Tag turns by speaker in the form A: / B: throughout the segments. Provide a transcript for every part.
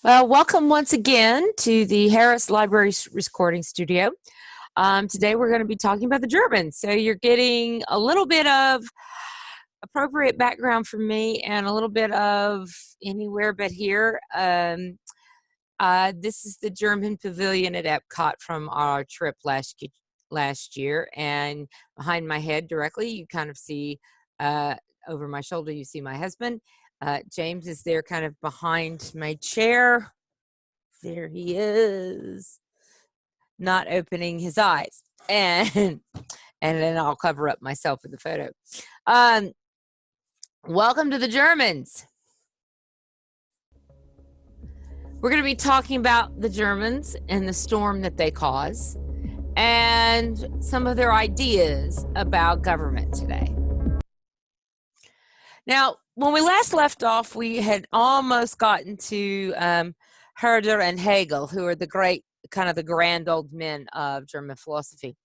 A: Well, welcome once again to the Harris Library Recording Studio. Today we're going to be talking about the Germans. So you're getting a little bit of appropriate background from me and a little bit of anywhere but here. This is the German pavilion at Epcot from our trip last year. And behind my head directly, you kind of see over my shoulder, you see my husband. James is there kind of behind my chair. There he is, not opening his eyes. And then I'll cover up myself with the photo. Welcome to the Germans. We're going to be talking about the Germans and the storm that they cause and some of their ideas about government today. Now, when we last left off, we had almost gotten to Herder and Hegel, who are the great, kind of the grand old men of German philosophy.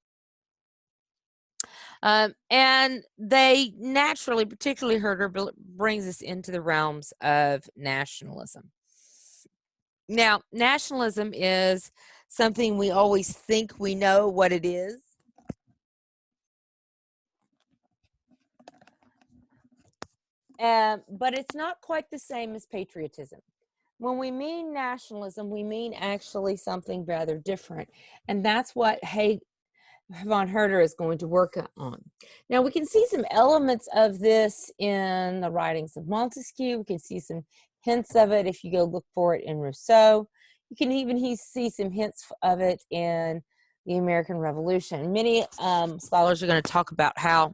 A: And they naturally, particularly Herder, brings us into the realms of nationalism. Now, nationalism is something we always think we know what it is. But it's not quite the same as patriotism. When we mean nationalism, we mean actually something rather different. And that's what von Herder is going to work on. Now, we can see some elements of this in the writings of Montesquieu. We can see some hints of it if you go look for it in Rousseau. You can even see some hints of it in the American Revolution. Many scholars are going to talk about how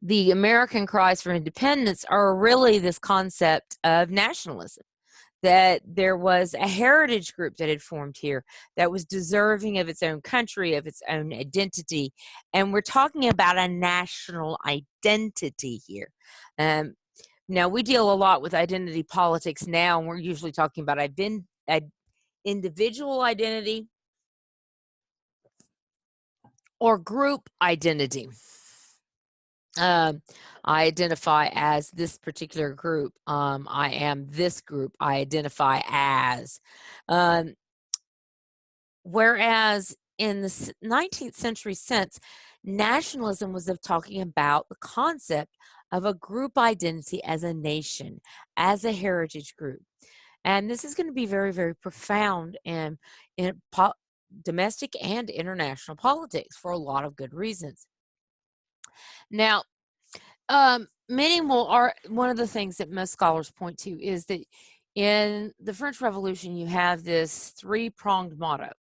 A: the American cries for independence are really this concept of nationalism, that there was a heritage group that had formed here that was deserving of its own country, of its own identity. And we're talking about a national identity here. Now, we deal a lot with identity politics now, and we're usually talking about individual identity or group identity. I identify as this particular group. I am this group. I identify as. Whereas in the 19th century sense, nationalism was of talking about the concept of a group identity as a nation, as a heritage group. And this is going to be very, very profound in domestic and international politics for a lot of good reasons. Now, one of the things that most scholars point to is that in the French Revolution, you have this three-pronged motto: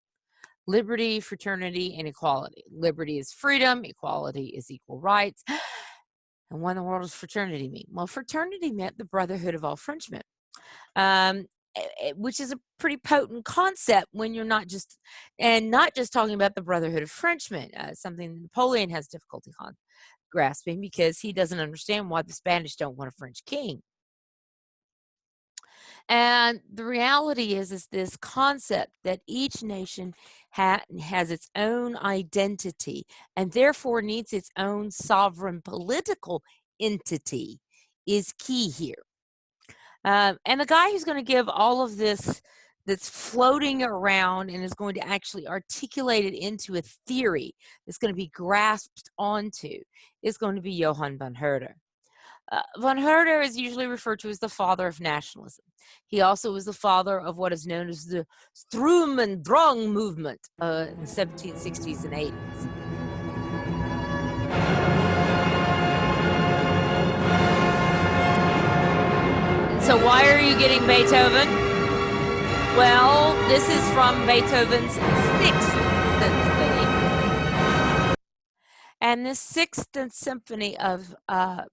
A: liberty, fraternity, and equality. Liberty is freedom, equality is equal rights. And what in the world does fraternity mean? Well, fraternity meant the brotherhood of all Frenchmen, which is a pretty potent concept when you're not just talking about the brotherhood of Frenchmen, something Napoleon has difficulty grasping because he doesn't understand why the Spanish don't want a French king. And the reality is this concept that each nation has its own identity and therefore needs its own sovereign political entity is key here. And the guy who's going to give all of this that's floating around and is going to actually articulate it into a theory that's going to be grasped onto is going to be Johann von Herder. Von Herder is usually referred to as the father of nationalism. He also was the father of what is known as the Sturm und Drang movement in the 1760s and 80s. So why are you getting Beethoven? Well, this is from Beethoven's Sixth Symphony. And this Sixth Symphony of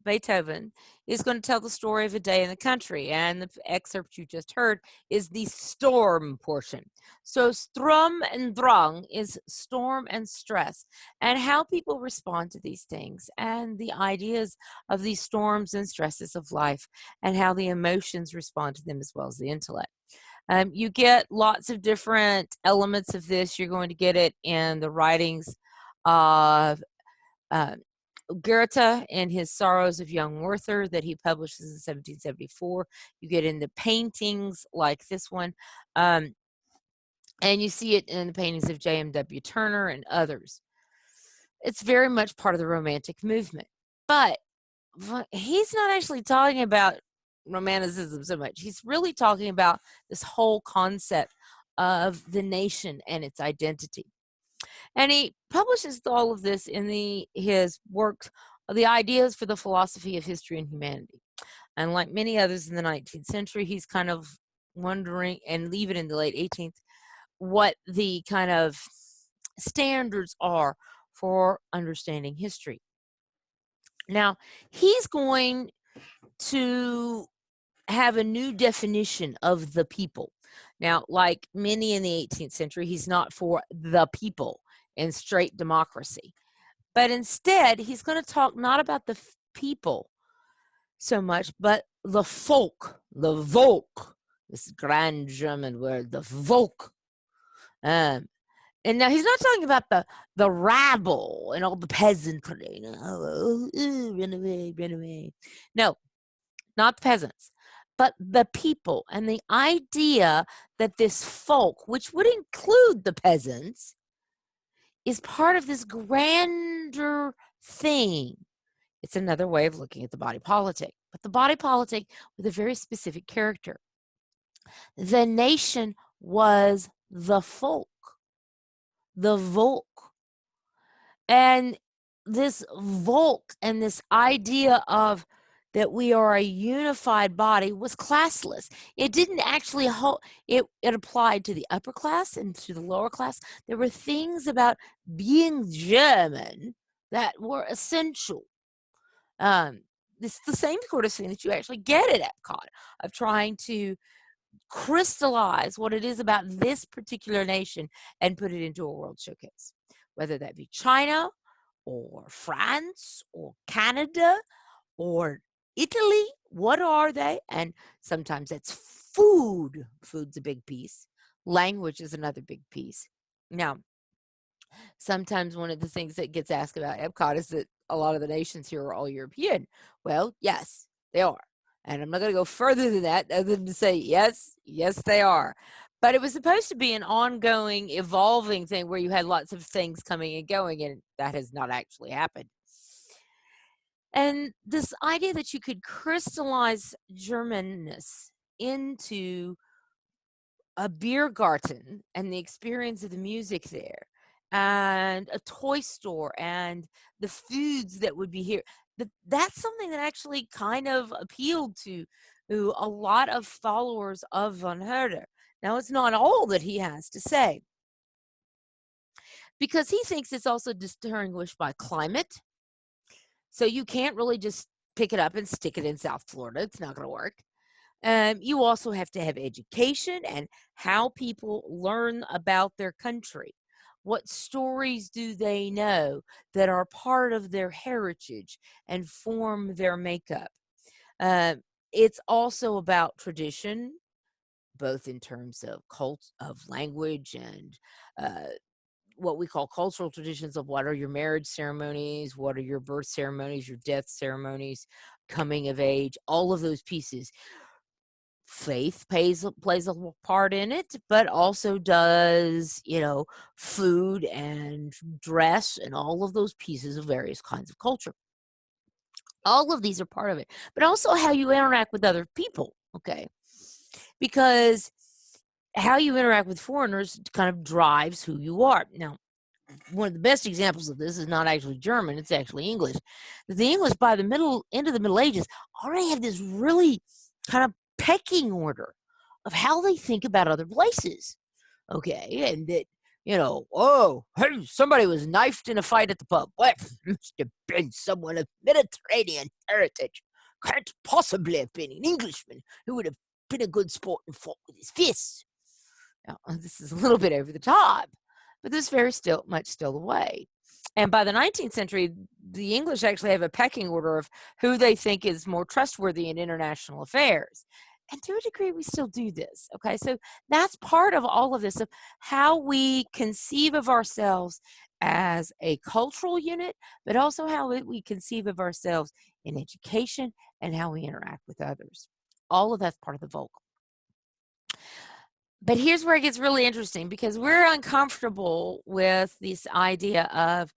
A: Beethoven is going to tell the story of a day in the country. And the excerpt you just heard is the storm portion. So Sturm und Drang is storm and stress, and how people respond to these things, and the ideas of these storms and stresses of life, and how the emotions respond to them as well as the intellect. You get lots of different elements of this. You're going to get it in the writings of Goethe in his Sorrows of Young Werther that he publishes in 1774. You get into paintings like this one, um, and you see it in the paintings of J.M.W. Turner and others. It's very much part of the Romantic movement. But he's not actually talking about Romanticism so much. He's really talking about this whole concept of the nation and its identity. And he publishes all of this in his work, The Ideas for the Philosophy of History and Humanity. And like many others in the 19th century, he's kind of wondering, and even in the late 18th, what the kind of standards are for understanding history. Now, he's going to have a new definition of the people. Now, like many in the 18th century, he's not for the people in straight democracy. But instead, he's going to talk not about the people so much, but the folk, the Volk, this grand German word, the Volk. And now he's not talking about the rabble and all the peasantry. Run away, run away. No, not the peasants, but the people, and the idea that this folk, which would include the peasants, is part of this grander thing. It's another way of looking at the body politic, but the body politic with a very specific character. The nation was the folk, the Volk. And this Volk and this idea of that we are a unified body was classless. It didn't actually it applied to the upper class and to the lower class. There were things about being German that were essential. It's the same sort of thing that you actually get at Epcot, of trying to crystallize what it is about this particular nation and put it into a world showcase, whether that be China or France or Canada or Italy. What are they? And sometimes that's food. Food's a big piece. Language is another big piece. Now, sometimes one of the things that gets asked about Epcot is that a lot of the nations here are all European. Well, yes, they are. And I'm not going to go further than that other than to say, yes, they are. But it was supposed to be an ongoing, evolving thing where you had lots of things coming and going, and that has not actually happened. And this idea that you could crystallize Germanness into a beer garden and the experience of the music there, and a toy store and the foods that would be here, that's something that actually kind of appealed to a lot of followers of von Herder. Now, it's not all that he has to say, because he thinks it's also distinguished by climate. So you can't really just pick it up and stick it in South Florida. It's not going to work. You also have to have education and how people learn about their country. What stories do they know that are part of their heritage and form their makeup? It's also about tradition, both in terms of language and what we call cultural traditions of what are your marriage ceremonies, what are your birth ceremonies, your death ceremonies, coming of age, all of those pieces. Faith plays a part in it, but also does, food and dress and all of those pieces of various kinds of culture. All of these are part of it, but also how you interact with other people, okay? Because how you interact with foreigners kind of drives who you are. Now, one of the best examples of this is not actually German, it's actually English. The English, by the end of the Middle Ages, already have this really kind of pecking order of how they think about other places. Okay, and that, hey, somebody was knifed in a fight at the pub. Well, must have been someone of Mediterranean heritage. Can't possibly have been an Englishman who would have been a good sport and fought with his fists. Now, this is a little bit over the top, but this is very much still the way. And by the 19th century, the English actually have a pecking order of who they think is more trustworthy in international affairs. And to a degree, we still do this. Okay. So that's part of all of this of how we conceive of ourselves as a cultural unit, but also how we conceive of ourselves in education and how we interact with others. All of that's part of the vocal. But here's where it gets really interesting because we're uncomfortable with this idea of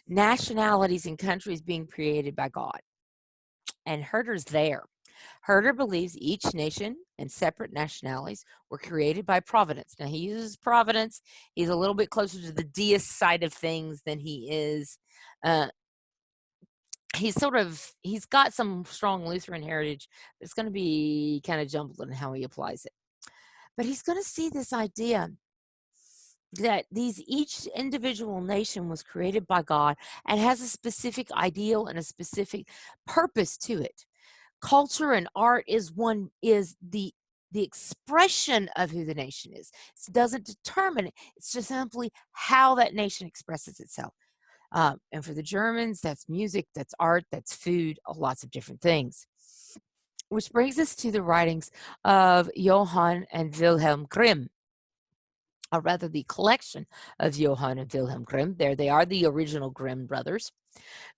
A: nationalities and countries being created by God. And Herder's there. Herder believes each nation and separate nationalities were created by providence. Now, he uses providence. He's a little bit closer to the deist side of things than he is. Uh, he's got some strong Lutheran heritage. It's going to be kind of jumbled in how he applies it. But he's going to see this idea that each individual nation was created by God and has a specific ideal and a specific purpose to it. Culture and art is the expression of who the nation is. It doesn't determine it. It's just simply how that nation expresses itself. And for the Germans, that's music, that's art, that's food, lots of different things. Which brings us to the writings of Johann and Wilhelm Grimm, or rather the collection of Johann and Wilhelm Grimm. There they are, the original Grimm brothers.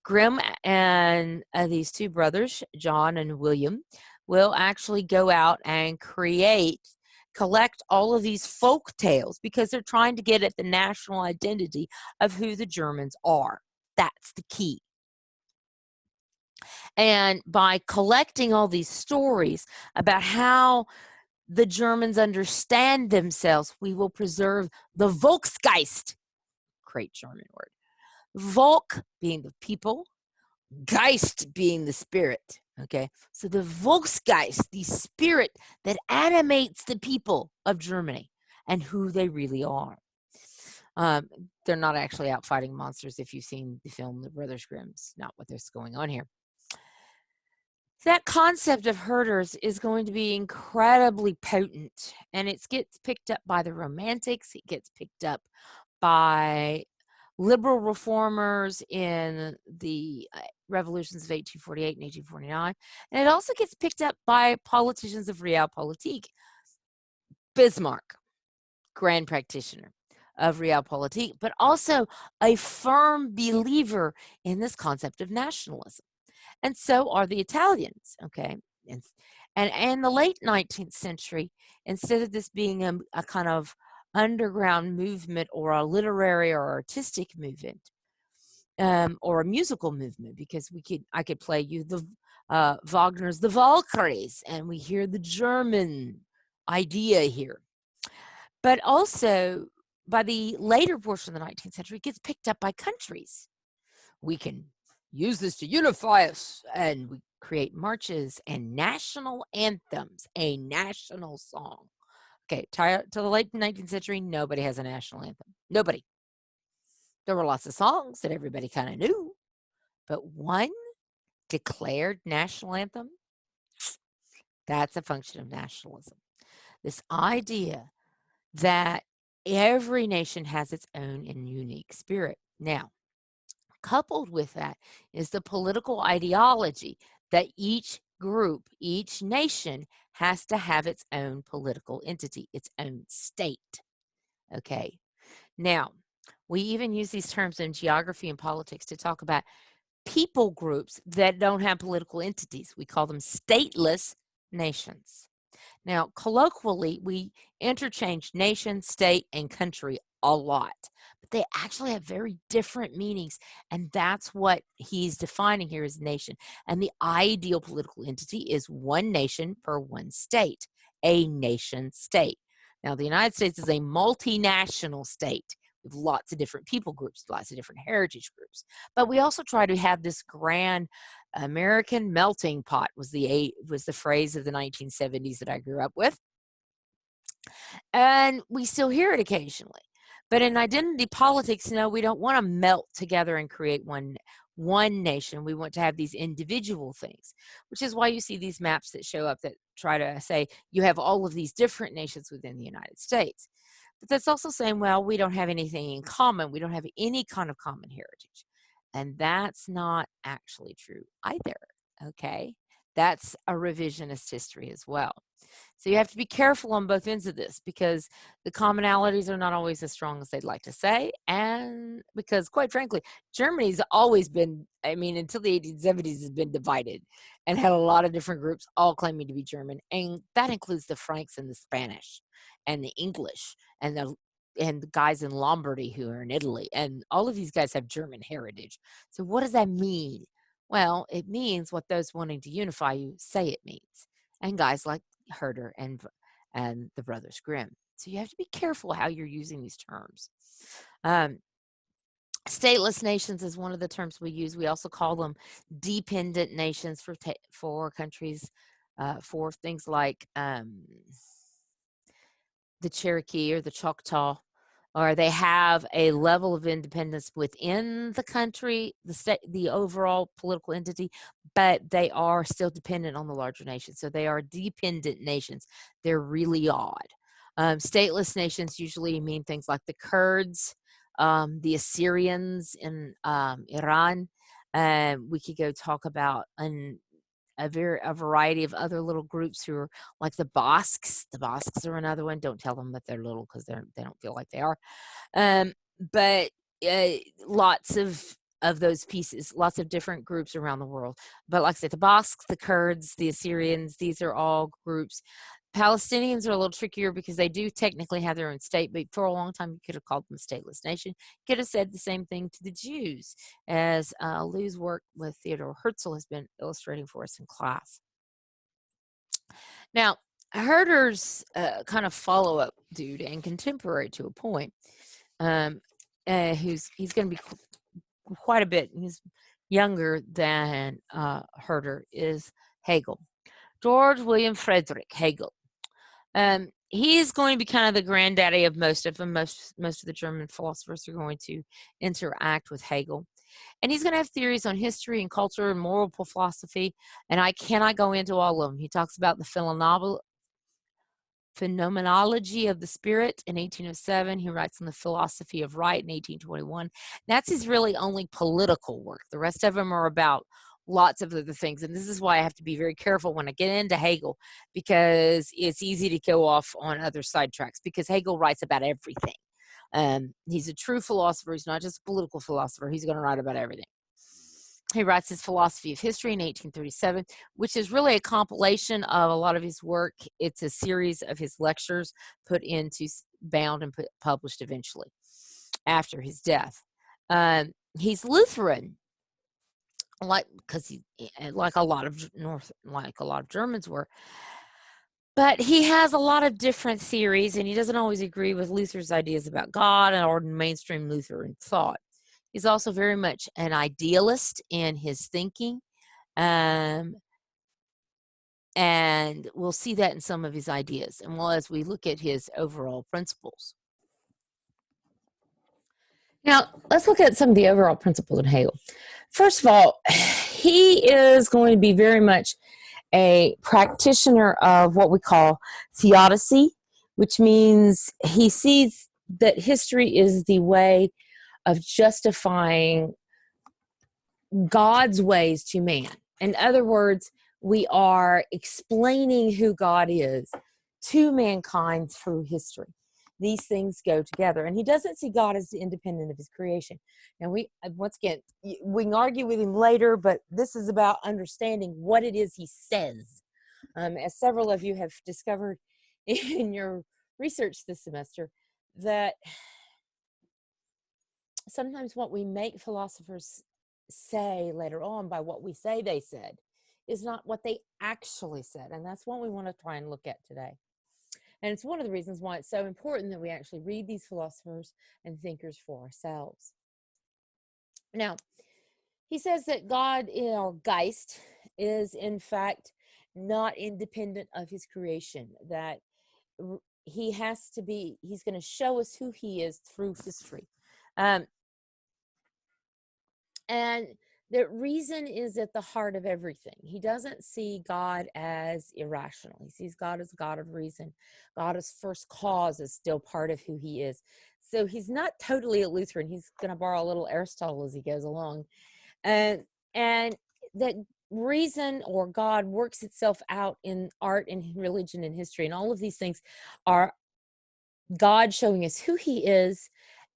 A: Grimm and these two brothers, John and William, will actually go out and collect all of these folk tales because they're trying to get at the national identity of who the Germans are. That's the key. And by collecting all these stories about how the Germans understand themselves, we will preserve the Volksgeist. Great German word. Volk being the people, Geist being the spirit. Okay, so the Volksgeist, the spirit that animates the people of Germany and who they really are. They're not actually out fighting monsters. If you've seen the film The Brothers Grimm's, not what is going on here. That concept of Herder's is going to be incredibly potent, and it gets picked up by the Romantics. It gets picked up by liberal reformers in the revolutions of 1848 and 1849, and it also gets picked up by politicians of realpolitik. Bismarck, grand practitioner of realpolitik, but also a firm believer in this concept of nationalism. And so are the Italians, okay? And in the late 19th century, instead of this being a kind of underground movement or a literary or artistic movement, or a musical movement, because I could play you the Wagner's The Valkyries, and we hear the German idea here. But also, by the later portion of the 19th century, it gets picked up by countries. We can use this to unify us, and we create marches and national anthems, a national song. Okay, to the late 19th century, nobody has a national anthem. Nobody. There were lots of songs that everybody kind of knew, but one declared national anthem, that's a function of nationalism. This idea that every nation has its own and unique spirit. Now, coupled with that is the political ideology that each group, each nation has to have its own political entity, its own state. Okay. Now, we even use these terms in geography and politics to talk about people groups that don't have political entities. We call them stateless nations. Now, colloquially, we interchange nation, state, and country a lot, but they actually have very different meanings, and that's what he's defining here as nation. And the ideal political entity is one nation per one state, a nation state. Now, the United States is a multinational state with lots of different people groups, lots of different heritage groups, but we also try to have this grand American melting pot was the phrase of the 1970s that I grew up with. And we still hear it occasionally. But in identity politics, no, we don't want to melt together and create one nation. We want to have these individual things, which is why you see these maps that show up that try to say you have all of these different nations within the United States. But that's also saying, well, we don't have anything in common. We don't have any kind of common heritage. And that's not actually true either, okay? That's a revisionist history as well. So you have to be careful on both ends of this because the commonalities are not always as strong as they'd like to say. And because, quite frankly, Germany's always been, I mean, until the 1870s, has been divided and had a lot of different groups all claiming to be German. And that includes the Franks and the Spanish and the English and the guys in Lombardy who are in Italy. And all of these guys have German heritage. So what does that mean? Well, it means what those wanting to unify you say it means. And guys like Herder and the Brothers Grimm. So you have to be careful how you're using these terms. Stateless nations is one of the terms we use. We also call them dependent nations for countries, for things like the Cherokee or the Choctaw, or they have a level of independence within the country, the state, the overall political entity, but they are still dependent on the larger nation. So they are dependent nations. They're really odd. Stateless nations usually mean things like the Kurds, the Assyrians in Iran. We could go talk about a variety of other little groups who are like the Basques. The Basques are another one. Don't tell them that they're little because they don't feel like they are. But lots of those pieces, lots of different groups around the world. But like I said, the Basques, the Kurds, the Assyrians, these are all groups. Palestinians are a little trickier because they do technically have their own state, but for a long time you could have called them a stateless nation. You could have said the same thing to the Jews, as Lou's work with Theodore Herzl has been illustrating for us in class. Now, Herder's kind of follow-up dude and contemporary to a point, he's going to be quite a bit, he's younger than Herder, is Hegel. George William Friedrich Hegel. He's going to be kind of the granddaddy of most of them. Most of the German philosophers are going to interact with Hegel. And he's going to have theories on history and culture and moral philosophy. And I cannot go into all of them. He talks about the phenomenology of the spirit in 1807. He writes on the philosophy of right in 1821. That's his really only political work. The rest of them are about lots of other things. And this is why I have to be very careful when I get into Hegel, because it's easy to go off on other sidetracks, because Hegel writes about everything. He's a true philosopher. He's not just a political philosopher. He's going to write about everything. He writes his philosophy of history in 1837, which is really a compilation of a lot of his work. It's a series of his lectures put into, bound and published eventually after his death. He's Lutheran, because he, like a lot of Germans were. But he has a lot of different theories, and he doesn't always agree with Luther's ideas about God or mainstream Lutheran thought. He's also very much an idealist in his thinking, and we'll see that in some of his ideas, and as we look at his overall principles. Now, let's look at some of the overall principles in Hegel. First of all, he is going to be very much a practitioner of what we call theodicy, which means he sees that history is the way of justifying God's ways to man. In other words, we are explaining who God is to mankind through history. These things go together. And he doesn't see God as independent of his creation. And once again, we can argue with him later, but this is about understanding what it is he says. As several of you have discovered in your research this semester, that sometimes what we make philosophers say later on by what we say they said is not what they actually said. And that's what we want to try and look at today. And it's one of the reasons why it's so important that we actually read these philosophers and thinkers for ourselves. Now, he says that God, or Geist, is in fact not independent of his creation, that he has to be, he's going to show us who he is through history. And the reason is at the heart of everything. He doesn't see God as irrational. He sees God as God of reason. God as first cause is still part of who he is. So he's not totally a Lutheran. He's going to borrow a little Aristotle as he goes along. And that reason or God works itself out in art and religion and history, and all of these things are God showing us who He is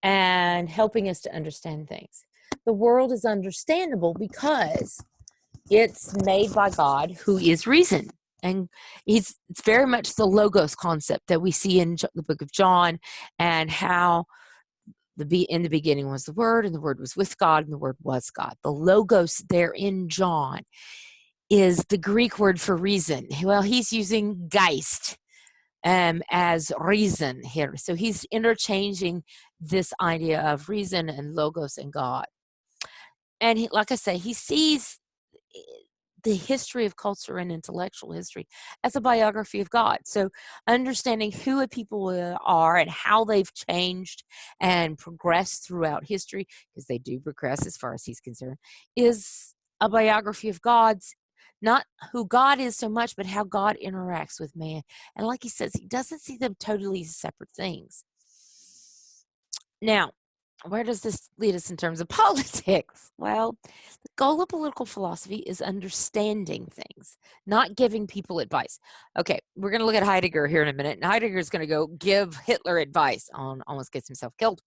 A: and helping us to understand things. The world is understandable because it's made by God, who is reason. And it's very much the logos concept that we see in the book of John, and how in the beginning was the Word, and the Word was with God, and the Word was God. The logos there in John is the Greek word for reason. Well, he's using Geist as reason here. So he's interchanging this idea of reason and logos and God. And like I say, he sees the history of culture and intellectual history as a biography of God. So understanding who a people are and how they've changed and progressed throughout history, because they do progress as far as he's concerned, is a biography of God's, not who God is so much, but how God interacts with man. And like he says, he doesn't see them totally separate things. Now, where does this lead us in terms of politics? Well, the goal of political philosophy is understanding things, not giving people advice. Okay, we're going to look at Heidegger here in a minute, and Heidegger is going to go give Hitler advice on almost gets himself killed.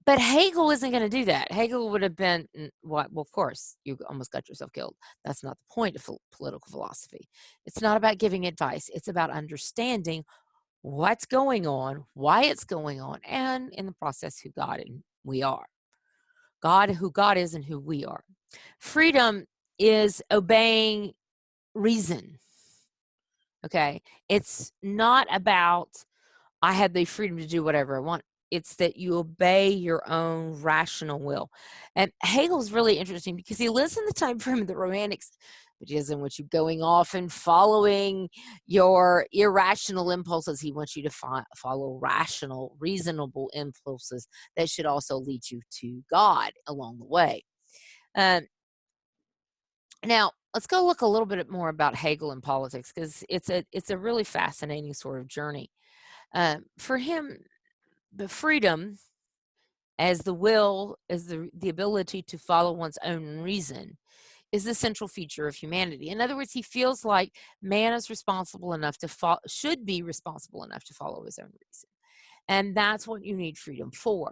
A: But Hegel isn't going to do that. Hegel would have been, what? Well, of course, you almost got yourself killed. That's not the point of political philosophy. It's not about giving advice. It's about understanding what's going on, why it's going on, and in the process, who God and we are. God, who God is, and who we are. Freedom is obeying reason. Okay. It's not about, I have the freedom to do whatever I want. It's that you obey your own rational will. And Hegel's really interesting because he lives in the time frame of the Romantics, which isn't what you going off and following your irrational impulses. He wants you to follow rational, reasonable impulses that should also lead you to God along the way. Now, let's go look a little bit more about Hegel and politics, because it's a really fascinating sort of journey. For him, the freedom as the will, as the ability to follow one's own reason, is the central feature of humanity. In other words, he feels like man is responsible enough to should be responsible enough to follow his own reason. And that's what you need freedom for.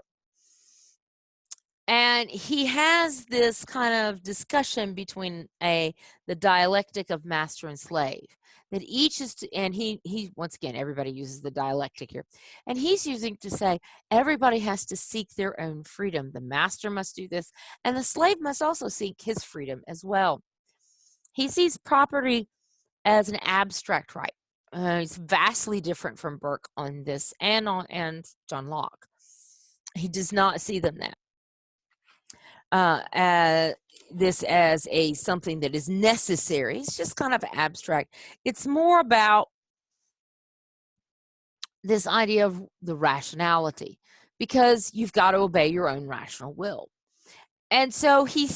A: And he has this kind of discussion between the dialectic of master and slave, that each is and he once again, everybody uses the dialectic here, and he's using to say everybody has to seek their own freedom. The master must do this, and the slave must also seek his freedom as well. He sees property as an abstract right. It's vastly different from Burke on this, and John Locke. He does not see them that. This as something that is necessary. It's just kind of abstract. It's more about this idea of the rationality, because you've got to obey your own rational will. And so he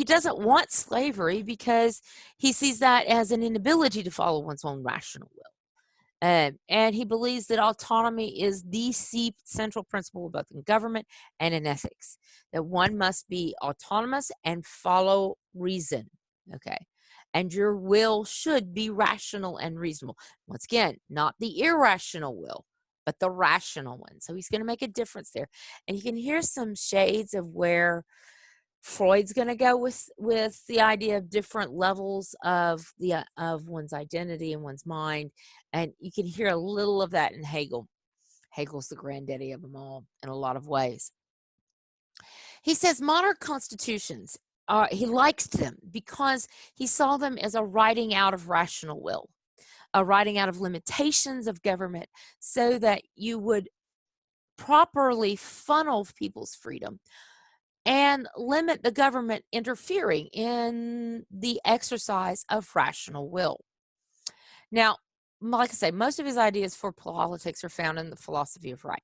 A: doesn't want slavery because he sees that as an inability to follow one's own rational will. And he believes that autonomy is the central principle both in government and in ethics, that one must be autonomous and follow reason, okay? And your will should be rational and reasonable. Once again, not the irrational will, but the rational one. So he's going to make a difference there. And you can hear some shades of where Freud's going to go with the idea of different levels of one's identity and one's mind, and you can hear a little of that in Hegel. Hegel's the granddaddy of them all in a lot of ways. He says modern constitutions, he likes them because he saw them as a writing out of rational will, a writing out of limitations of government, so that you would properly funnel people's freedom and limit the government interfering in the exercise of rational will. Now, like I say, most of his ideas for politics are found in the philosophy of right.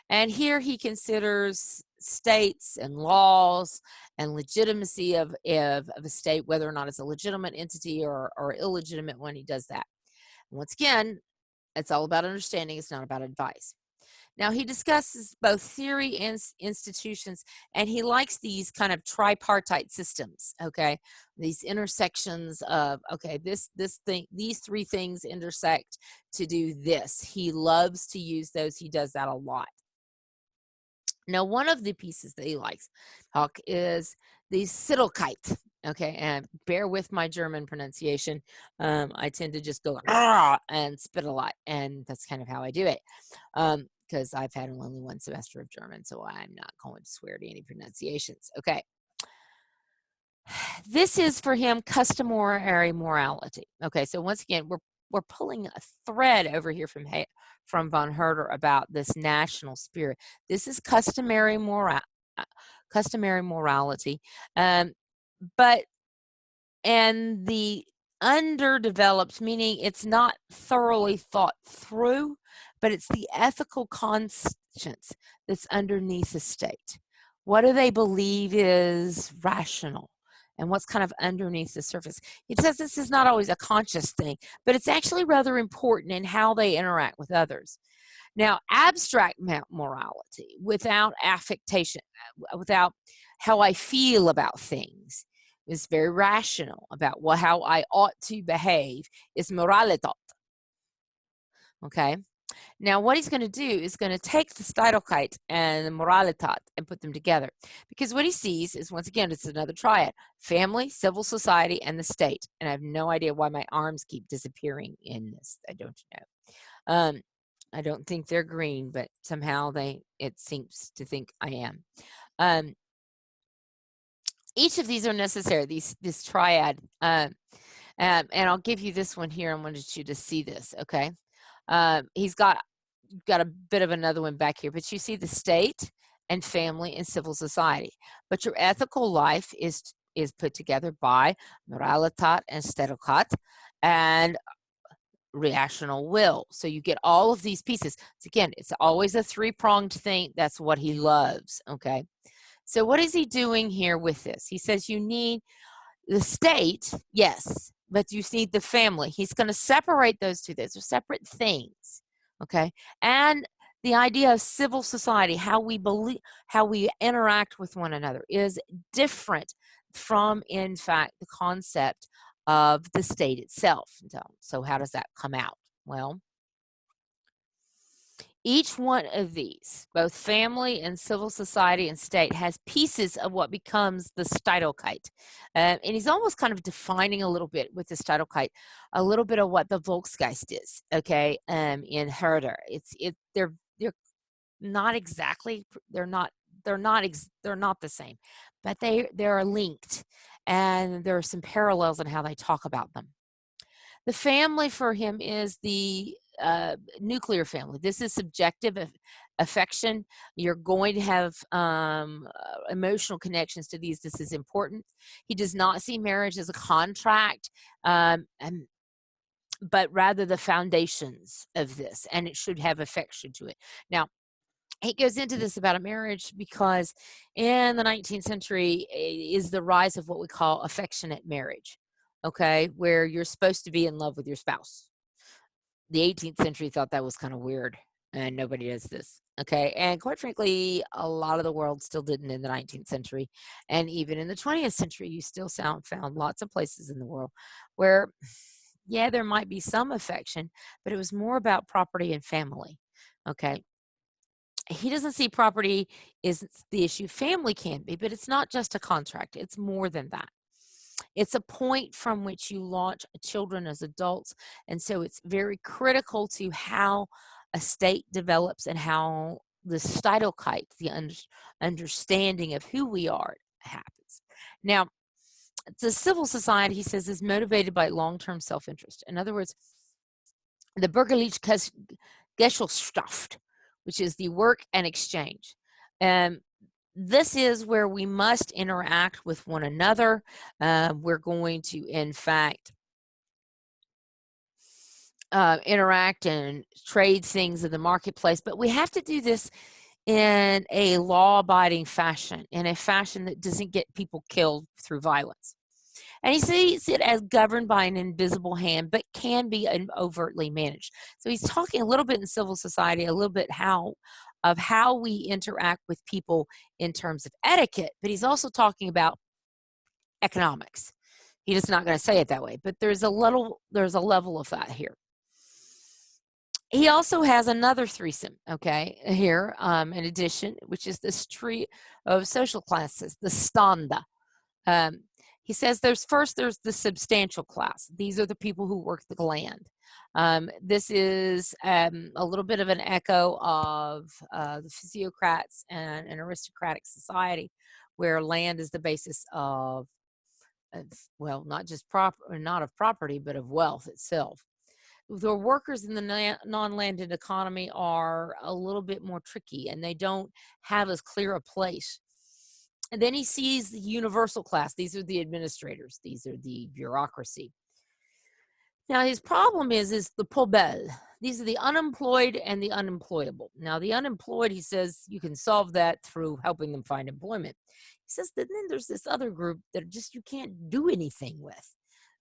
A: And here he considers states and laws and legitimacy of a state, whether or not it's a legitimate entity or illegitimate one. He does that. Once again, it's all about understanding. It's not about advice. Now, he discusses both theory and institutions, and he likes these kind of tripartite systems, okay? These intersections of, okay, this thing, these three things intersect to do this. He loves to use those. He does that a lot. Now, one of the pieces that he likes talk is the Sittelkeit. Okay, and bear with my German pronunciation. I tend to just go "Ah," and spit a lot, and that's kind of how I do it. Because I've had only one semester of German, so I'm not going to swear to any pronunciations. Okay, this is for him customary morality. Okay, so once again, we're pulling a thread over here from von Herder about this national spirit. This is customary morality, but and the underdeveloped, meaning it's not thoroughly thought through, but it's the ethical conscience that's underneath the state. What do they believe is rational? And what's kind of underneath the surface? He says this is not always a conscious thing, but it's actually rather important in how they interact with others. Now, abstract morality, without affectation, without how I feel about things, is very rational about how I ought to behave, is moralitat. Okay? Now, what he's going to do is going to take the Steidelkeit and the Moralitat and put them together. Because what he sees is, once again, it's another triad: family, civil society, and the state. And I have no idea why my arms keep disappearing in this. I don't know. I don't think they're green, but somehow it seems to think I am. Each of these are necessary, this triad. And I'll give you this one here. I wanted you to see this, okay? He's got a bit of another one back here, but you see the state and family and civil society. But your ethical life is put together by Moralitat and Stedilkeit and rational will. So you get all of these pieces. So again, it's always a three-pronged thing. That's what he loves, okay? So what is he doing here with this? He says you need the state, yes, but you need the family. He's going to separate those two. Those are separate things, okay? And the idea of civil society, how we believe, how we interact with one another, is different from, in fact, the concept of the state itself. So how does that come out? Well, each one of these, both family and civil society and state, has pieces of what becomes the Steidelkeit. And he's almost kind of defining a little bit with the Steidelkeit, a little bit of what the Volksgeist is, okay, in Herder. They're not exactly, they're not the same, but they are linked, and there are some parallels in how they talk about them. The family for him is the nuclear family. This is subjective affection. You're going to have emotional connections to these. This is important. He does not see marriage as a contract, but rather the foundations of this, and it should have affection to it. Now, he goes into this about a marriage because in the 19th century is the rise of what we call affectionate marriage, okay, where you're supposed to be in love with your spouse. The 18th century thought that was kind of weird, and nobody does this, okay? And quite frankly, a lot of the world still didn't in the 19th century. And even in the 20th century, you still found lots of places in the world where, yeah, there might be some affection, but it was more about property and family, okay? He doesn't see property is the issue. Family can be, but it's not just a contract. It's more than that. It's a point from which you launch children as adults. And so it's very critical to how a state develops and how the Steidelkeit, the understanding of who we are, happens. Now, the civil society, he says, is motivated by long-term self-interest. In other words, the bürgerliche Gesellschaft, which is the work and exchange. This is where we must interact with one another. We're going to, in fact, interact and trade things in the marketplace, but we have to do this in a law-abiding fashion, in a fashion that doesn't get people killed through violence. And he sees it as governed by an invisible hand, but can be overtly managed. So he's talking a little bit in civil society, a little bit how we interact with people in terms of etiquette, but he's also talking about economics. He's just not going to say it that way, but there's a level of that here. He also has another threesome, okay, here, in addition, which is this tree of social classes, the standa. Um, he says there's the substantial class. These are the people who work the land. This is a little bit of an echo of the physiocrats and an aristocratic society, where land is the basis of well, not just not of property, but of wealth itself. The workers in the non-landed economy are a little bit more tricky, and they don't have as clear a place. And then he sees the universal class. These are the administrators. These are the bureaucracy. Now, his problem is the pobel. These are the unemployed and the unemployable. Now, the unemployed, he says, you can solve that through helping them find employment. He says that then there's this other group that just you can't do anything with.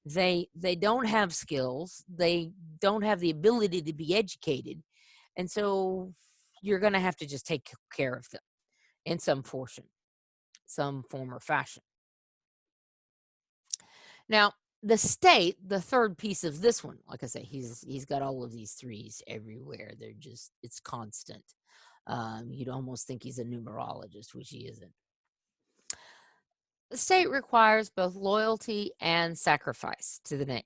A: They don't have skills. They don't have the ability to be educated. And so you're going to have to just take care of them in some form or fashion. Now, the state, the third piece of this one, like I say, he's got all of these threes everywhere. It's constant. You'd almost think he's a numerologist, which he isn't. The state requires both loyalty and sacrifice to the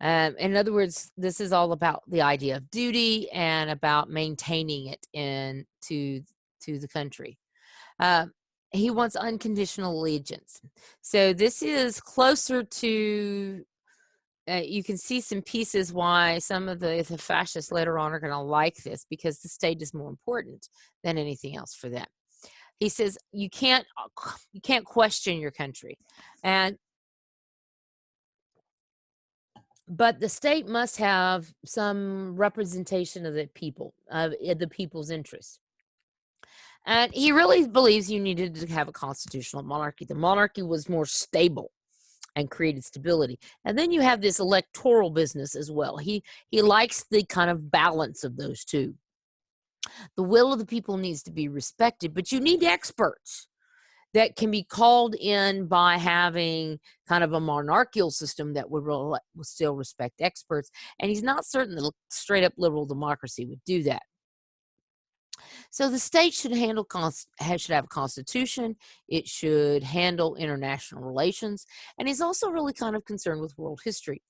A: in other words, this is all about the idea of duty and about maintaining it to the country. He wants unconditional allegiance. So this is closer to, you can see some pieces why some of the fascists later on are going to like this, because the state is more important than anything else for them. He says you can't question your country, but the state must have some representation of the people, of the people's interests. And he really believes you needed to have a constitutional monarchy. The monarchy was more stable and created stability. And then you have this electoral business as well. He likes the kind of balance of those two. The will of the people needs to be respected, but you need experts that can be called in by having kind of a monarchical system that would still respect experts. And he's not certain that straight up liberal democracy would do that. So the state should have a constitution. It should handle international relations. And he's also really kind of concerned with world history.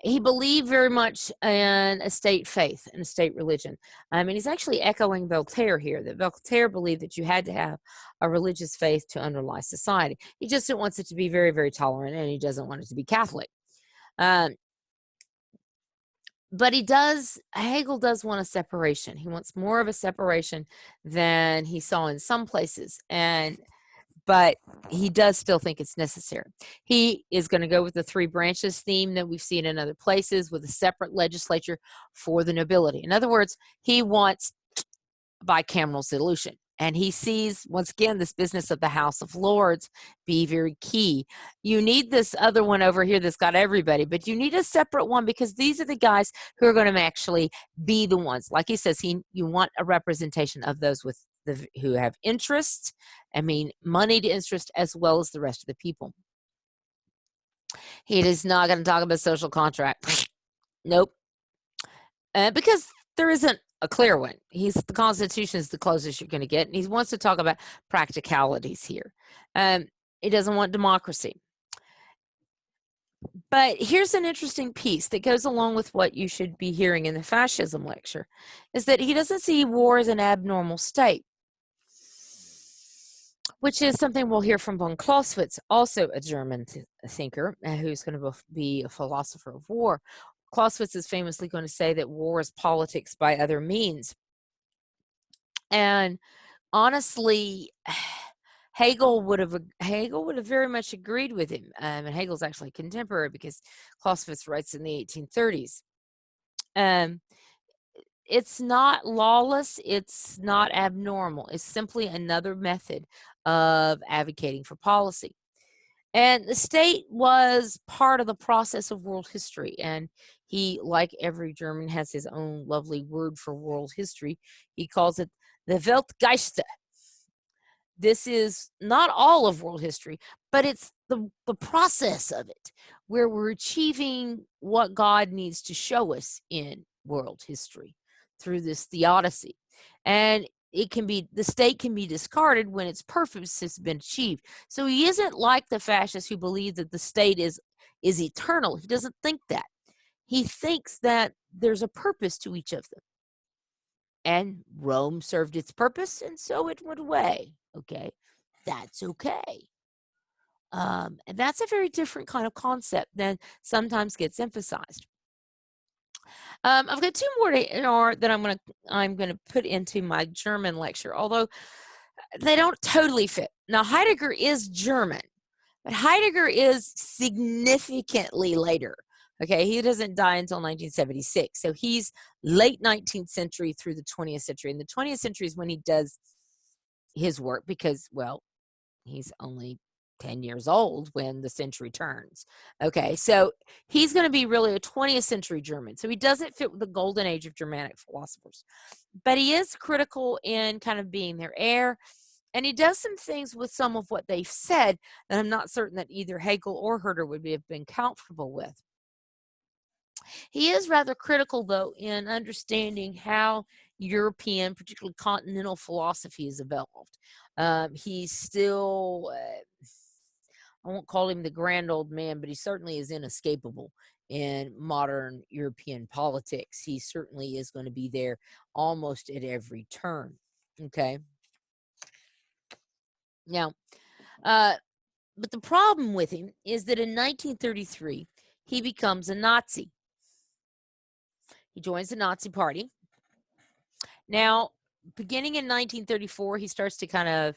A: He believed very much in a state faith and a state religion. And he's actually echoing Voltaire here, that Voltaire believed that you had to have a religious faith to underlie society. He just wants it to be very, very tolerant, and he doesn't want it to be Catholic. But Hegel does want a separation. He wants more of a separation than he saw in some places. But he does still think it's necessary. He is going to go with the three branches theme that we've seen in other places, with a separate legislature for the nobility. In other words, he wants bicameral solution. And he sees, once again, this business of the House of Lords be very key. You need this other one over here that's got everybody, but you need a separate one, because these are the guys who are going to actually be the ones. Like he says, you want a representation of those who have interest, moneyed interest, as well as the rest of the people. He is not going to talk about social contract. Nope. Because there isn't a clear one. The Constitution is the closest you're going to get, and he wants to talk about practicalities here. He doesn't want democracy. But here's an interesting piece that goes along with what you should be hearing in the fascism lecture, is that he doesn't see war as an abnormal state, which is something we'll hear from von Clausewitz, also a German thinker who's going to be a philosopher of war. Clausewitz is famously going to say that war is politics by other means. And honestly, Hegel would have very much agreed with him. And Hegel's actually contemporary, because Clausewitz writes in the 1830s. It's not lawless. It's not abnormal. It's simply another method of advocating for policy. And the state was part of the process of world history. And he, like every German, has his own lovely word for world history. He calls it the Weltgeiste. This is not all of world history, but it's the process of it, where we're achieving what God needs to show us in world history through this theodicy. And the state can be discarded when its purpose has been achieved. So he isn't like the fascists who believe that the state is eternal. He doesn't think that. He thinks that there's a purpose to each of them. And Rome served its purpose, and so it went away. Okay, that's okay. And that's a very different kind of concept than sometimes gets emphasized. I've got two more that I'm gonna put into my German lecture, although they don't totally fit. Now, Heidegger is German, but Heidegger is significantly later. Okay, he doesn't die until 1976, so he's late 19th century through the 20th century. And the 20th century is when he does his work because, well, he's only 10 years old when the century turns. Okay, so he's going to be really a 20th century German. So he doesn't fit with the golden age of Germanic philosophers, but he is critical in kind of being their heir. And he does some things with some of what they've said that I'm not certain that either Hegel or Herder would have been comfortable with. He is rather critical, though, in understanding how European, particularly continental philosophy has evolved. He's still, I won't call him the grand old man, but he certainly is inescapable in modern European politics. He certainly is going to be there almost at every turn. Okay. Now, but the problem with him is that in 1933, he becomes a Nazi. He joins the Nazi Party. Now, beginning in 1934, he starts to kind of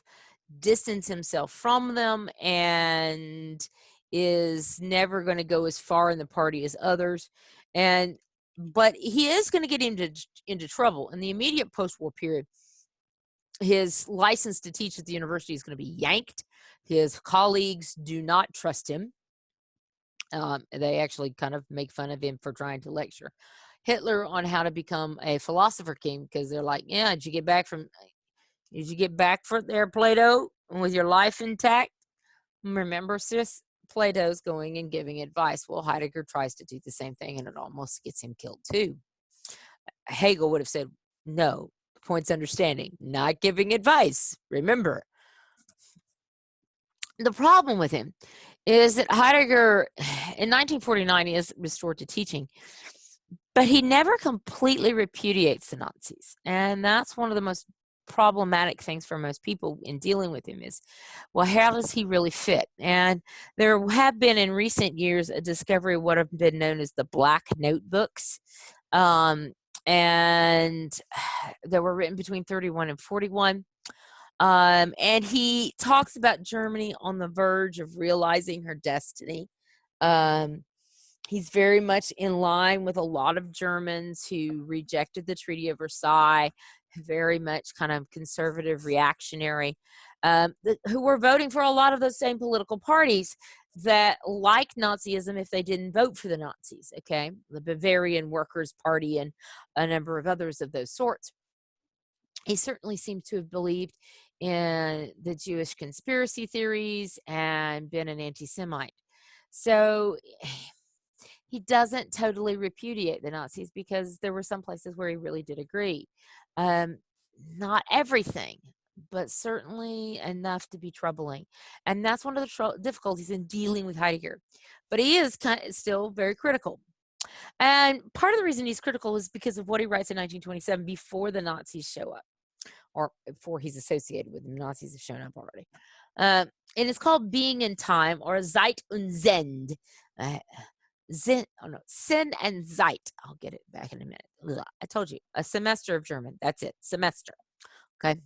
A: distance himself from them and is never going to go as far in the party as others. But he is going to get into trouble in the immediate post-war period. His license to teach at the university is going to be yanked. His colleagues do not trust him. They actually kind of make fun of him for trying to lecture Hitler on how to become a philosopher king, because they're like, yeah, did you get back from there, Plato, with your life intact? Remember, sis, Plato's going and giving advice. Well, Heidegger tries to do the same thing, and it almost gets him killed too. Hegel would have said, no, the point's understanding, not giving advice. Remember. The problem with him is that Heidegger, in 1949, he is restored to teaching, but he never completely repudiates the Nazis. And that's one of the most problematic things for most people in dealing with him is, well, how does he really fit? And there have been in recent years a discovery of what have been known as the Black Notebooks. And they were written between 31 and 41. And he talks about Germany on the verge of realizing her destiny. He's very much in line with a lot of Germans who rejected the Treaty of Versailles, very much kind of conservative, reactionary, who were voting for a lot of those same political parties that like Nazism if they didn't vote for the Nazis, okay? The Bavarian Workers' Party and a number of others of those sorts. He certainly seems to have believed in the Jewish conspiracy theories and been an anti-Semite. So he doesn't totally repudiate the Nazis because there were some places where he really did agree. Not everything, but certainly enough to be troubling. And that's one of the difficulties in dealing with Heidegger. But he is still very critical. And part of the reason he's critical is because of what he writes in 1927 before the Nazis show up, or before he's associated with them. Nazis have shown up already. And it's called Being in Time, or Zeit und Send. Sin and Zeit. I'll get it back in a minute. Ugh, I told you, a semester of German. That's it, semester. Okay.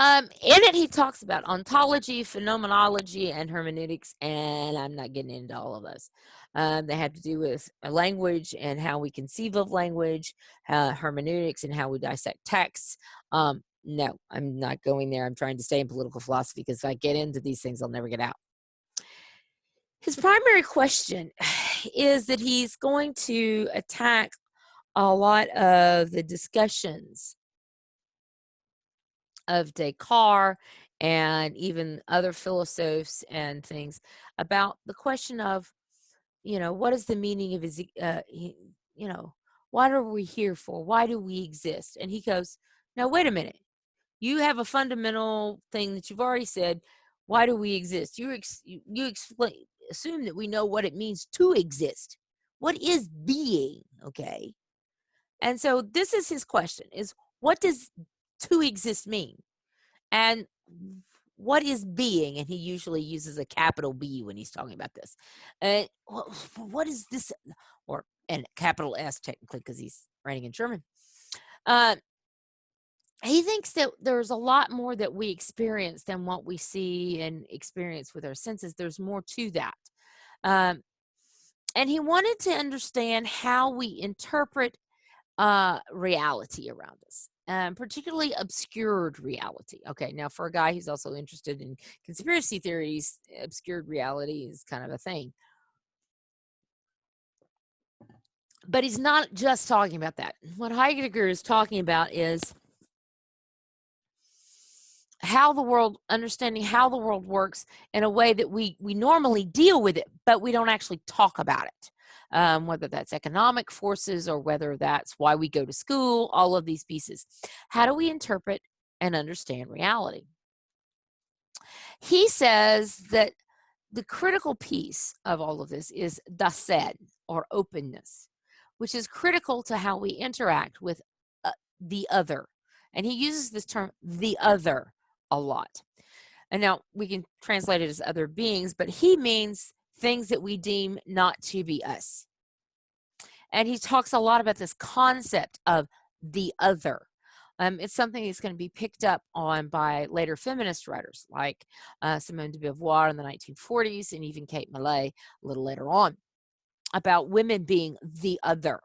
A: In it, he talks about ontology, phenomenology, and hermeneutics, and I'm not getting into all of those. They have to do with language and how we conceive of language, hermeneutics, and how we dissect texts. no, I'm not going there. I'm trying to stay in political philosophy because if I get into these things, I'll never get out. His primary question is that he's going to attack a lot of the discussions of Descartes and even other philosophers and things about the question of, what is the meaning of his, you know, what are we here for? Why do we exist? And he goes, now, wait a minute. You have a fundamental thing that you've already said. Why do we exist? You explain, assume that we know what it means to exist. What is being? Okay. And so this is his question is what does to exist mean? And what is being? And he usually uses a capital B when he's talking about this. What is this? And capital S technically because he's writing in German. He thinks that there's a lot more that we experience than what we see and experience with our senses. There's more to that. And he wanted to understand how we interpret reality around us, particularly obscured reality. Okay, now for a guy who's also interested in conspiracy theories, obscured reality is kind of a thing. But he's not just talking about that. What Heidegger is talking about is understanding how the world works in a way that we normally deal with it, but we don't actually talk about it. Whether that's economic forces or whether that's why we go to school, all of these pieces. How do we interpret and understand reality? He says that the critical piece of all of this is Dasein, or openness, which is critical to how we interact with the other. And he uses this term, the other, a lot. And now we can translate it as other beings, but he means things that we deem not to be us. And he talks a lot about this concept of the other. It's something that's going to be picked up on by later feminist writers like Simone de Beauvoir in the 1940s and even Kate Millay a little later on about women being the other.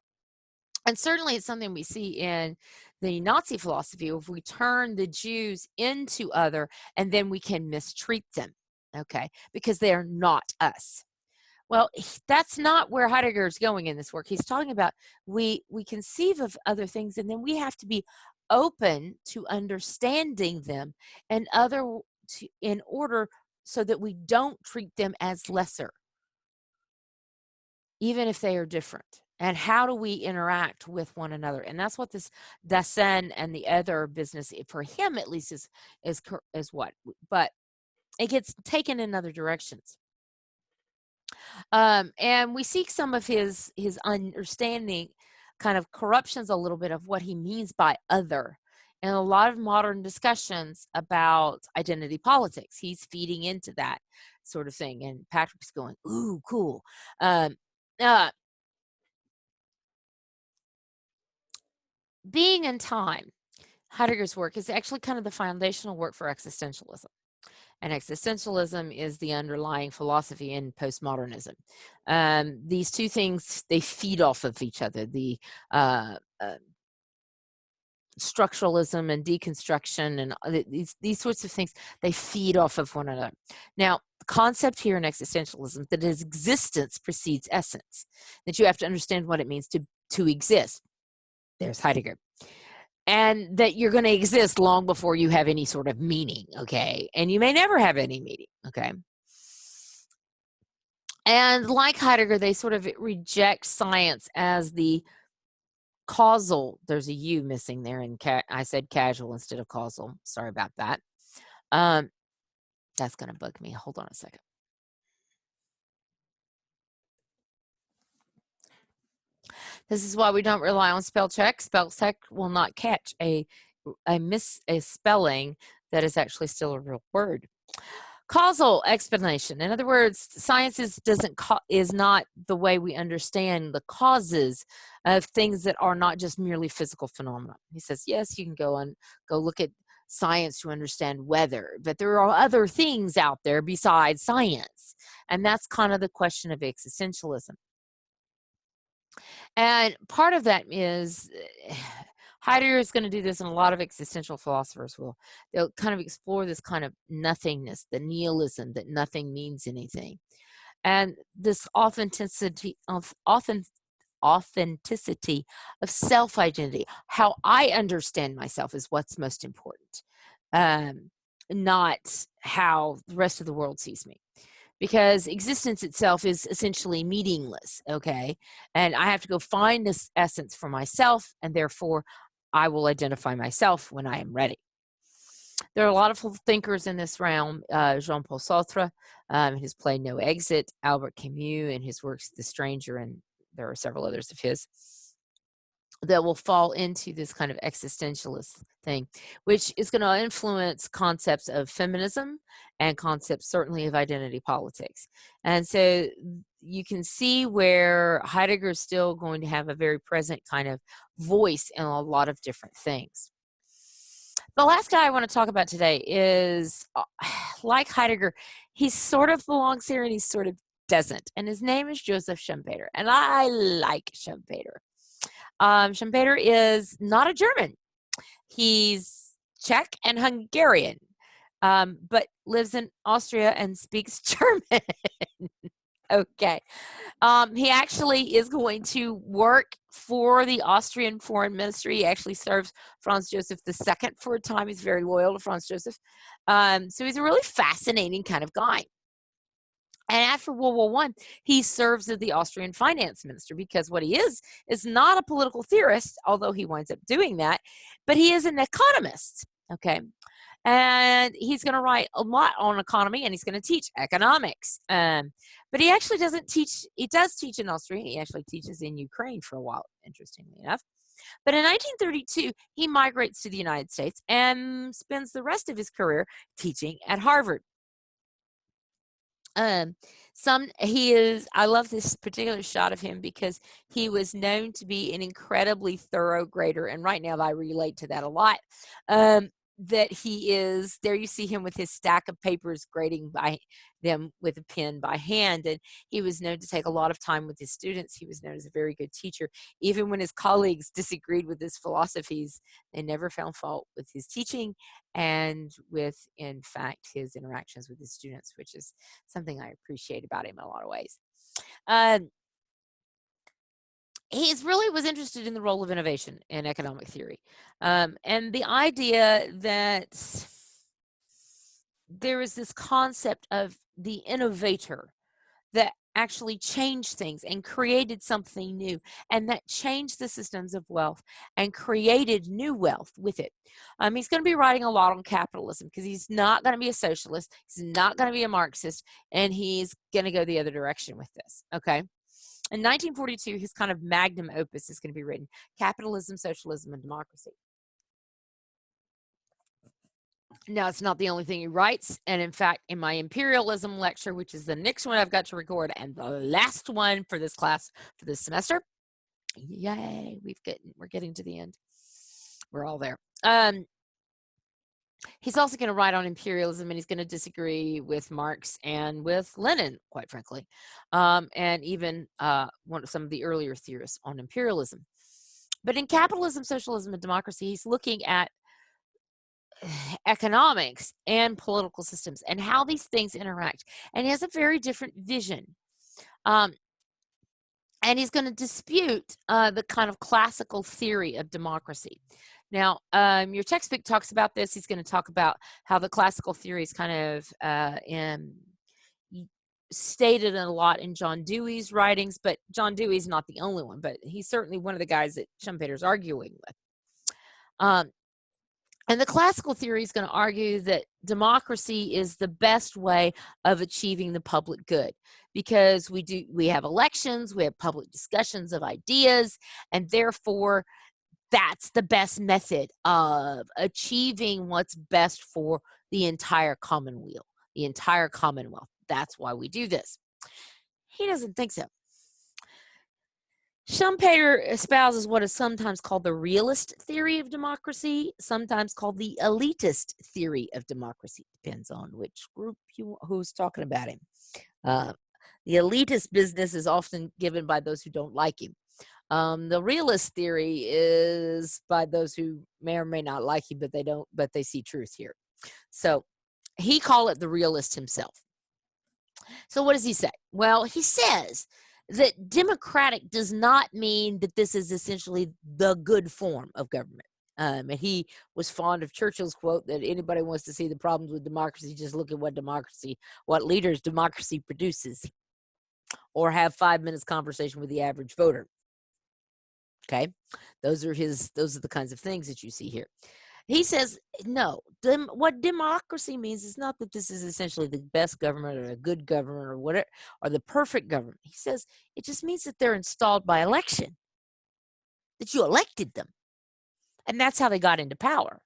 A: And certainly it's something we see in the Nazi philosophy. If we turn the Jews into other and then we can mistreat them, okay, because they are not us. Well, that's not where Heidegger is going in this work. He's talking about we conceive of other things and then we have to be open to understanding them and in order so that we don't treat them as lesser, even if they are different. And how do we interact with one another? And that's what this Dasein and the other business, for him at least, is what. But it gets taken in other directions. And we see some of his understanding kind of corruptions a little bit of what he means by other. And a lot of modern discussions about identity politics, he's feeding into that sort of thing. And Patrick's going, ooh, cool. Being in time, Heidegger's work is actually kind of the foundational work for existentialism. And existentialism is the underlying philosophy in postmodernism. These two things, they feed off of each other. The structuralism and deconstruction and these sorts of things, they feed off of one another. Now, the concept here in existentialism that is existence precedes essence, that you have to understand what it means to exist. There's Heidegger. And that you're going to exist long before you have any sort of meaning, okay? And you may never have any meaning, okay? And like Heidegger, they sort of reject science as the causal. There's a U missing there, and I said casual instead of causal. Sorry about that. That's going to bug me. Hold on a second. This is why we don't rely on spell check. Spell check will not catch a spelling that is actually still a real word. Causal explanation. In other words, science is not the way we understand the causes of things that are not just merely physical phenomena. He says, yes, you can go look at science to understand weather, but there are other things out there besides science. And that's kind of the question of existentialism. And part of that is Heidegger is going to do this, and a lot of existential philosophers will. They'll kind of explore this kind of nothingness, the nihilism that nothing means anything, and this authenticity of self-identity. How I understand myself is what's most important, um, not how the rest of the world sees me. Because existence itself is essentially meaningless, okay? And I have to go find this essence for myself, and therefore I will identify myself when I am ready. There are a lot of thinkers in this realm. Jean-Paul Sartre, his play No Exit, Albert Camus, and his works The Stranger, and there are several others of his that will fall into this kind of existentialist thing, which is going to influence concepts of feminism and concepts certainly of identity politics. And so you can see where Heidegger is still going to have a very present kind of voice in a lot of different things. The last guy I want to talk about today is, like Heidegger, he sort of belongs here and he sort of doesn't. And his name is Joseph Schumpeter. And I like Schumpeter. Schumpeter is not a German. He's Czech and Hungarian, but lives in Austria and speaks German. Okay. He actually is going to work for the Austrian foreign ministry. He actually serves Franz Joseph II for a time. He's very loyal to Franz Joseph. So he's a really fascinating kind of guy. And after World War I, he serves as the Austrian finance minister, because what he is not a political theorist, although he winds up doing that, but he is an economist, okay? And he's going to write a lot on economy, and he's going to teach economics. But he actually doesn't teach, he does teach in Austria. He actually teaches in Ukraine for a while, interestingly enough. But in 1932, he migrates to the United States and spends the rest of his career teaching at Harvard. I love this particular shot of him because he was known to be an incredibly thorough grader, and right now I relate to that a lot. That he is there. You see him with his stack of papers, grading by them with a pen by hand, and he was known to take a lot of time with his students. He was known as a very good teacher. Even when his colleagues disagreed with his philosophies, they never found fault with his teaching and with, in fact, his interactions with his students, which is something I appreciate about him in a lot of ways. He's really was interested in the role of innovation in economic theory, and the idea that there is this concept of the innovator that actually changed things and created something new, and that changed the systems of wealth and created new wealth with it. He's going to be writing a lot on capitalism because he's not going to be a socialist, he's not going to be a Marxist, and he's going to go the other direction with this, okay? In 1942, his kind of magnum opus is going to be written, Capitalism, Socialism, and Democracy. Now, it's not the only thing he writes. And in fact, in my imperialism lecture, which is the next one I've got to record and the last one for this class for this semester, yay, we're getting to the end. We're all there. He's also going to write on imperialism, and he's going to disagree with Marx and with Lenin, quite frankly, and even some of the earlier theorists on imperialism. But in Capitalism, Socialism, and Democracy, he's looking at economics and political systems and how these things interact. And he has a very different vision. And he's going to dispute the kind of classical theory of democracy. Now, your textbook talks about this. He's going to talk about how the classical theory is kind of stated a lot in John Dewey's writings, but John Dewey's not the only one, but he's certainly one of the guys that Schumpeter's arguing with. And the classical theory is going to argue that democracy is the best way of achieving the public good, because we have elections, we have public discussions of ideas, and therefore that's the best method of achieving what's best for the entire commonweal, the entire commonwealth. That's why we do this. He doesn't think so. Schumpeter espouses what is sometimes called the realist theory of democracy, sometimes called the elitist theory of democracy. Depends on which group who's talking about him. The elitist business is often given by those who don't like him. The realist theory is by those who may or may not like you, but they see truth here. So he called it the realist himself. So what does he say? Well, he says that democratic does not mean that this is essentially the good form of government. And he was fond of Churchill's quote that anybody wants to see the problems with democracy, just look at what leaders democracy produces, or have 5 minutes conversation with the average voter. Okay, those are the kinds of things that you see here. He says, no, what democracy means is not that this is essentially the best government or a good government or whatever, or the perfect government. He says it just means that they're installed by election, that you elected them. And that's how they got into power.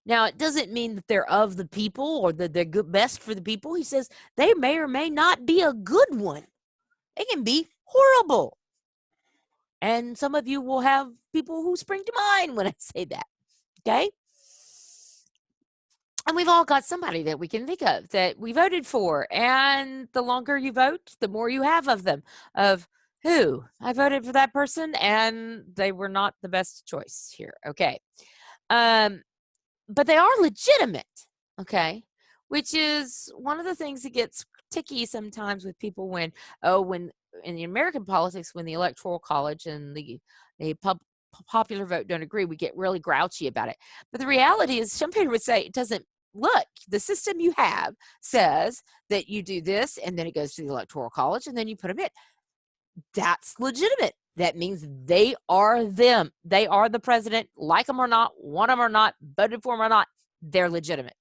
A: Now, it doesn't mean that they're of the people or that they're best for the people. He says they may or may not be a good one. They can be horrible. And some of you will have people who spring to mind when I say that. Okay? And we've all got somebody that we can think of that we voted for. And the longer you vote, the more you have of them. Of who? I voted for that person and they were not the best choice here. Okay. But they are legitimate. Okay. Which is one of the things that gets ticky sometimes with people when in the American politics, when the Electoral College and the popular vote don't agree, we get really grouchy about it. But the reality is, Schumpeter would say, it doesn't look, the system you have says that you do this, and then it goes to the Electoral College, and then you put them in. That's legitimate. That means they are them. They are the president, like them or not, want them or not, voted for them or not, they're legitimate.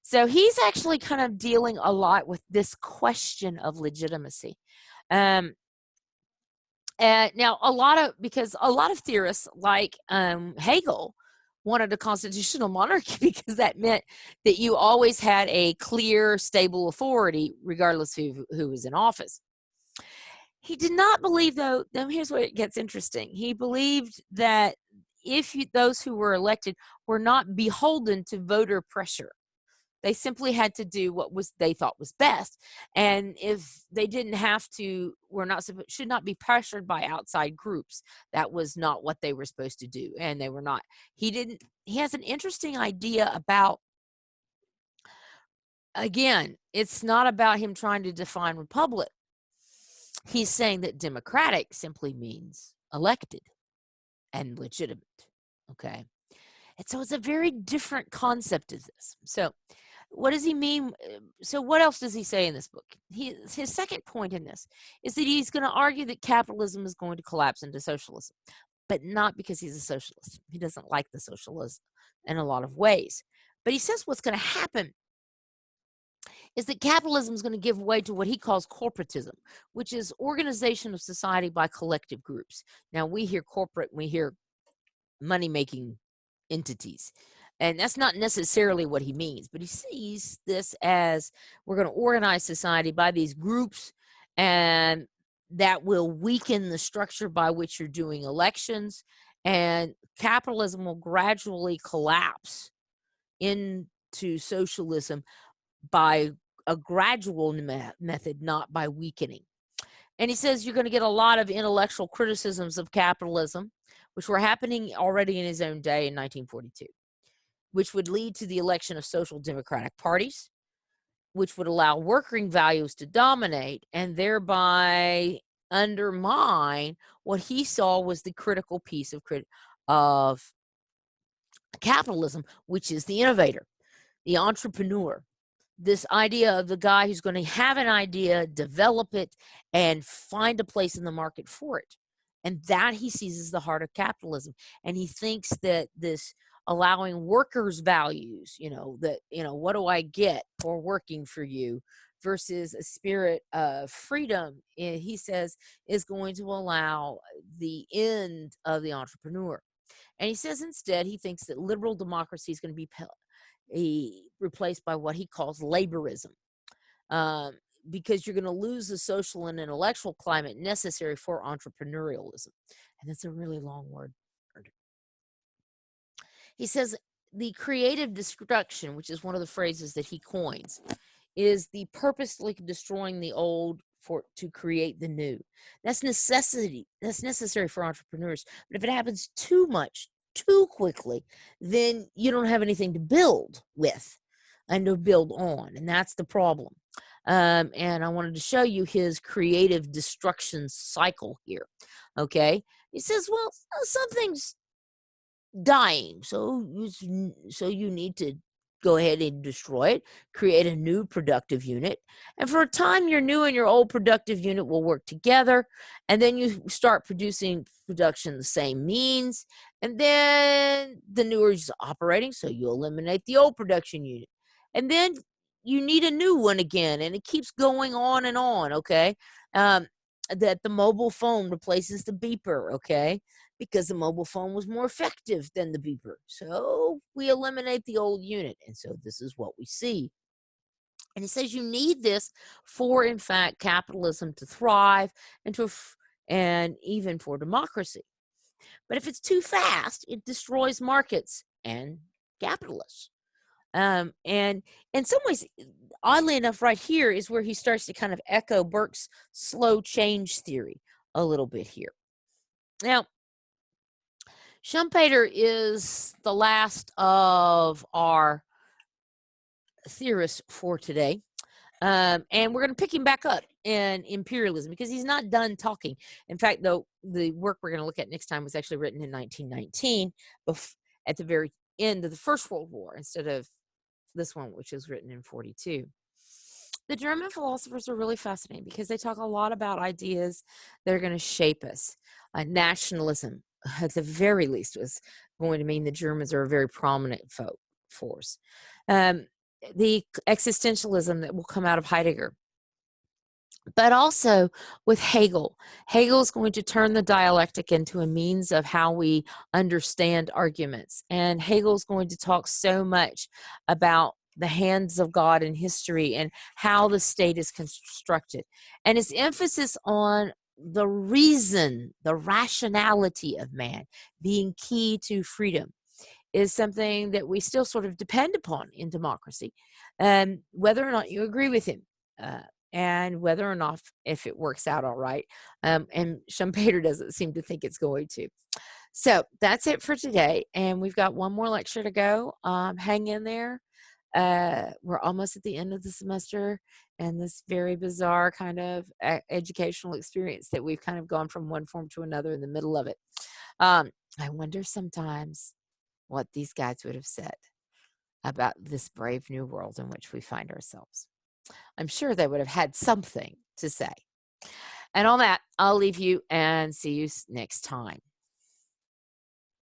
A: So he's actually kind of dealing a lot with this question of legitimacy. And now because a lot of theorists like Hegel wanted a constitutional monarchy because that meant that you always had a clear, stable authority, regardless of who was in office. He did not believe, though, here's where it gets interesting. He believed that those who were elected were not beholden to voter pressure. They simply had to do what they thought was best. And if they didn't have to, should not be pressured by outside groups. That was not what they were supposed to do. And they were not. He has an interesting idea about, again, it's not about him trying to define republic. He's saying that democratic simply means elected and legitimate. Okay. And so it's a very different concept of this. So what does he mean? So what else does he say in this book? His second point in this is that he's going to argue that capitalism is going to collapse into socialism, but not because he's a socialist. He doesn't like the socialism in a lot of ways. But he says what's going to happen is that capitalism is going to give way to what he calls corporatism, which is organization of society by collective groups. Now, we hear corporate, we hear money-making entities. And that's not necessarily what he means, but he sees this as we're going to organize society by these groups, and that will weaken the structure by which you're doing elections, and capitalism will gradually collapse into socialism by a gradual method, not by weakening. And he says you're going to get a lot of intellectual criticisms of capitalism, which were happening already in his own day in 1942. Which would lead to the election of social democratic parties, which would allow working values to dominate and thereby undermine what he saw was the critical piece of capitalism, which is the innovator, the entrepreneur. This idea of the guy who's going to have an idea, develop it, and find a place in the market for it. And that he sees as the heart of capitalism. And he thinks that this allowing workers' values, what do I get for working for you, versus a spirit of freedom, he says, is going to allow the end of the entrepreneur. And he says instead, he thinks that liberal democracy is going to be replaced by what he calls laborism. Because you're going to lose the social and intellectual climate necessary for entrepreneurialism. And that's a really long word. He says the creative destruction, which is one of the phrases that he coins, is the purposely destroying the old to create the new. That's necessity. That's necessary for entrepreneurs. But if it happens too much, too quickly, then you don't have anything to build with and to build on. And that's the problem. And I wanted to show you his creative destruction cycle here. Okay. He says, well, something's dying. So you need to go ahead and destroy it, create a new productive unit. And for a time, your new and your old productive unit will work together. And then you start producing production the same means. And then the newer is operating. So you eliminate the old production unit. And then you need a new one again. And it keeps going on and on. Okay. That the mobile phone replaces the beeper. Okay, because the mobile phone was more effective than the beeper. So we eliminate the old unit. And so this is what we see. And it says you need this for, in fact, capitalism to thrive and even for democracy. But if it's too fast, it destroys markets and capitalists. And in some ways, oddly enough, right here is where he starts to kind of echo Burke's slow change theory a little bit here. Now, Schumpeter is the last of our theorists for today. And we're going to pick him back up in imperialism because he's not done talking. In fact, though, the work we're going to look at next time was actually written in 1919 at the very end of the First World War instead of this one, which was written in 42. The German philosophers are really fascinating because they talk a lot about ideas that are going to shape us. Nationalism, at the very least, was going to mean the Germans are a very prominent force. The existentialism that will come out of Heidegger. But also with Hegel. Hegel is going to turn the dialectic into a means of how we understand arguments. And Hegel is going to talk so much about the hands of God in history and how the state is constructed. And his emphasis on the reason, the rationality of man being key to freedom is something that we still sort of depend upon in democracy, whether or not you agree with him. And whether or not if it works out all right. And Schumpeter doesn't seem to think it's going to. So that's it for today. And we've got one more lecture to go. Hang in there. We're almost at the end of the semester and this very bizarre kind of educational experience that we've kind of gone from one form to another in the middle of it. I wonder sometimes what these guys would have said about this brave new world in which we find ourselves. I'm sure they would have had something to say. And on that, I'll leave you and see you next time.